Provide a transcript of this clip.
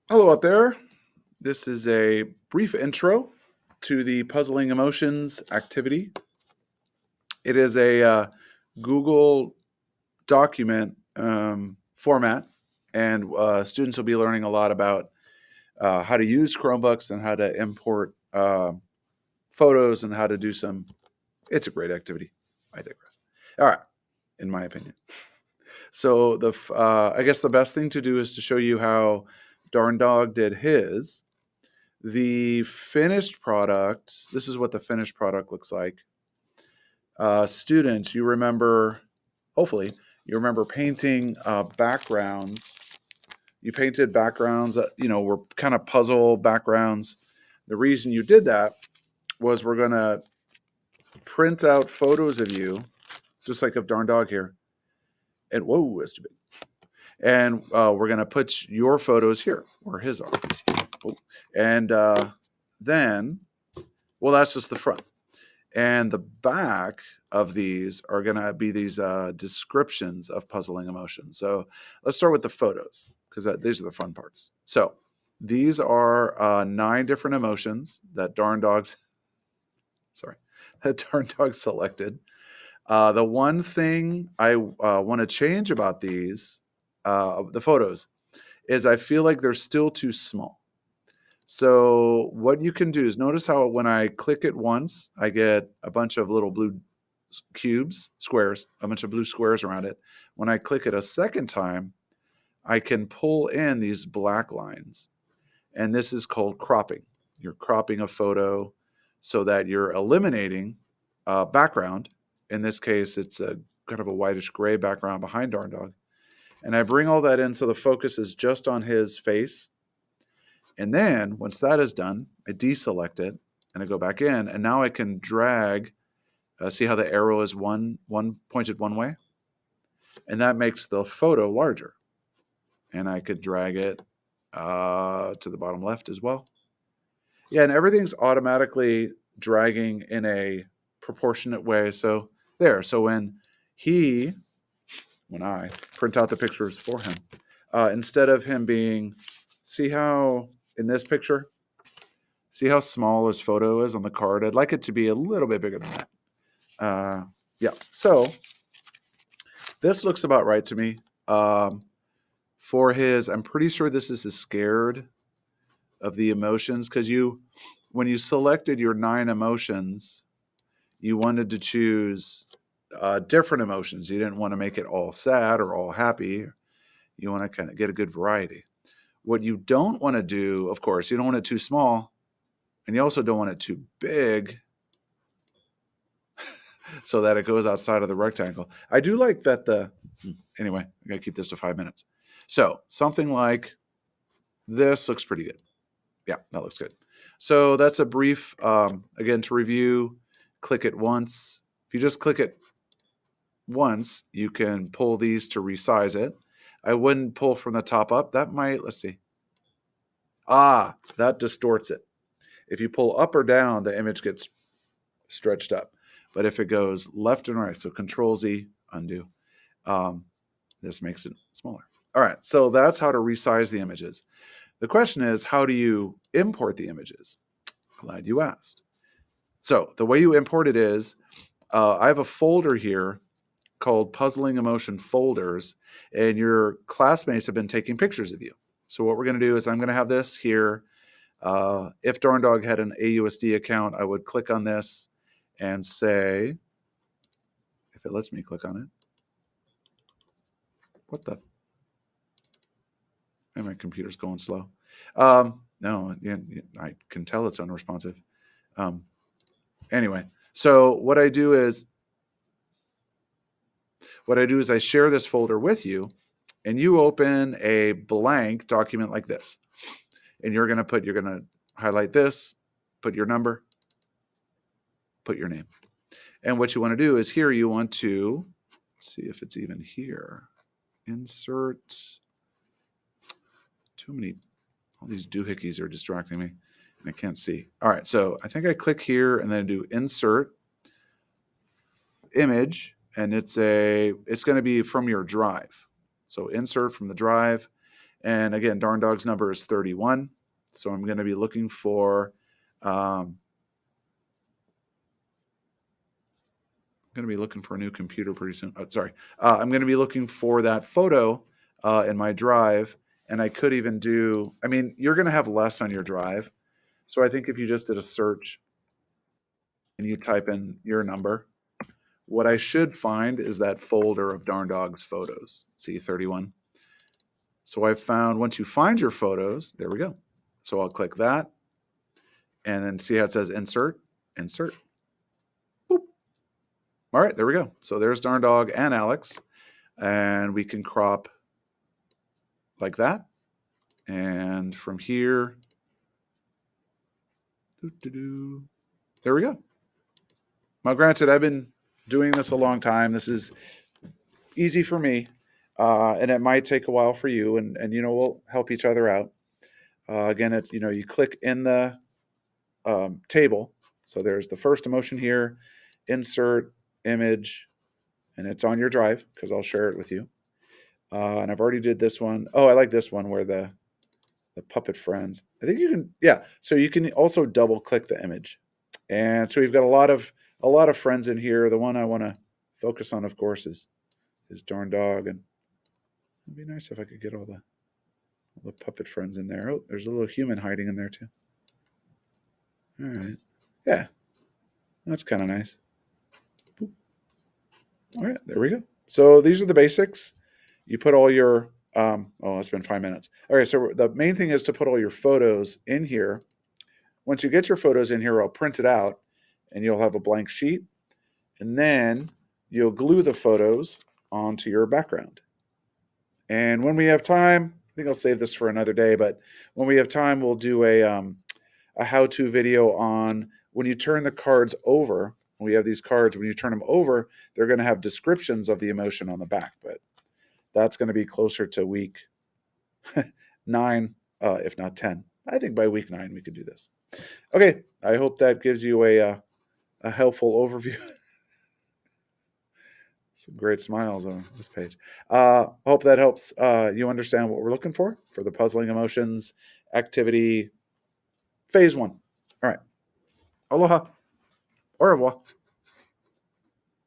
Hello out there. This is a brief intro to the Puzzling Emotions activity. It is a Google document format, and students will be learning a lot about how to use Chromebooks and how to import photos and how to do some. It's a great activity. I digress. All right, in my opinion. So I guess the best thing to do is to show you how Darn Dog did his. The finished product, this is what the finished product looks like. Students, you remember, hopefully, you remember painting backgrounds. You painted backgrounds that, were kind of puzzle backgrounds. The reason you did that was we're going to print out photos of you, just like of Darn Dog here. And whoa, that's too big. And we're going to put your photos here, where his are. Oh. And then, well, that's just the front. And the back of these are going to be these descriptions of puzzling emotions. So let's start with the photos because these are the fun parts. So these are 9 different emotions that that Darn Dog selected. The one thing I want to change about these, the photos, is I feel like they're still too small. So what you can do is notice how when I click it once, I get a bunch of little blue squares, a bunch of blue squares around it. When I click it a second time, I can pull in these black lines. And this is called cropping. You're cropping a photo so that you're eliminating background. In this case, it's a kind of a whitish gray background behind Darn Dog. And I bring all that in so the focus is just on his face. And then once that is done, I deselect it and I go back in. And now I can drag. See how the arrow is one pointed one way? And that makes the photo larger. And I could drag it to the bottom left as well. Yeah, and everything's automatically dragging in a proportionate way. So there. So when I print out the pictures for him, instead of him being, see how in this picture, see how small his photo is on the card? I'd like it to be a little bit bigger than that. Yeah. So this looks about right to me. For his, I'm pretty sure this is his scared of the emotions because when you selected your 9 emotions, you wanted to choose different emotions. You didn't want to make it all sad or all happy. You want to kind of get a good variety. What you don't want to do, of course, you don't want it too small, and you also don't want it too big so that it goes outside of the rectangle. I do like that anyway, I gotta keep this to 5 minutes. So something like this looks pretty good. Yeah, that looks good. So that's a brief, again, to review, click it once. If you just click it once, you can pull these to resize it. I wouldn't pull from the top up. That might, let's see. That distorts it. If you pull up or down, the image gets stretched up. But if it goes left and right, so Control Z, undo, this makes it smaller. All right, so that's how to resize the images. The question is, how do you import the images? Glad you asked. So the way you import it is, I have a folder here called Puzzling Emotion Folders, and your classmates have been taking pictures of you. So what we're going to do is I'm going to have this here. If Darn Dog had an AUSD account, I would click on this and say, if it lets me click on it, what the? And my computer's going slow. No, yeah, I can tell it's unresponsive. Anyway, so what I do is I share this folder with you, and you open a blank document like this, and you're going to highlight this, put your number, put your name, and what you want to do is here you want to see if it's even here. Insert. Too many. All these doohickeys are distracting me, and I can't see. All right, so I think I click here and then do insert image, and it's going to be from your drive. So insert from the drive, And again, Darn Dog's number is 31. So I'm going to be looking for, I'm going to be looking for a new computer pretty soon. Oh, sorry. I'm going to be looking for that photo in my drive. And I could even do, I mean, you're going to have less on your drive. So I think if you just did a search and you type in your number, what I should find is that folder of Darn Dog's photos. See, 31. So I found, once you find your photos, there we go. So I'll click that and then see how it says insert, insert. Boop. All right, there we go. So there's Darn Dog and Alex. And we can crop like that. And from here, there we go. Now, granted, I've been doing this a long time. This is easy for me, and it might take a while for you. And we'll help each other out. Again, you click in the table. So there's the first emotion here, insert image, and it's on your drive because I'll share it with you. And I've already did this one. Oh, I like this one where the puppet friends. I think you can, yeah. So you can also double click the image. And so we've got a lot of friends in here. The one I want to focus on, of course, is Darn Dog. And it'd be nice if I could get all the puppet friends in there. Oh, there's a little human hiding in there too. All right. Yeah. That's kind of nice. Boop. All right, there we go. So these are the basics. You put all your, it's been 5 minutes. All right, so the main thing is to put all your photos in here. Once you get your photos in here, I'll print it out and you'll have a blank sheet. And then you'll glue the photos onto your background. And when we have time, I think I'll save this for another day, but when we have time, we'll do a how-to video on when you turn the cards over. We have these cards, when you turn them over, they're going to have descriptions of the emotion on the back, but that's going to be closer to week 9, if not 10. I think by week 9 we could do this. Okay, I hope that gives you a helpful overview. Some great smiles on this page. Hope that helps you understand what we're looking for the puzzling emotions activity phase 1. All right. Aloha. Au revoir.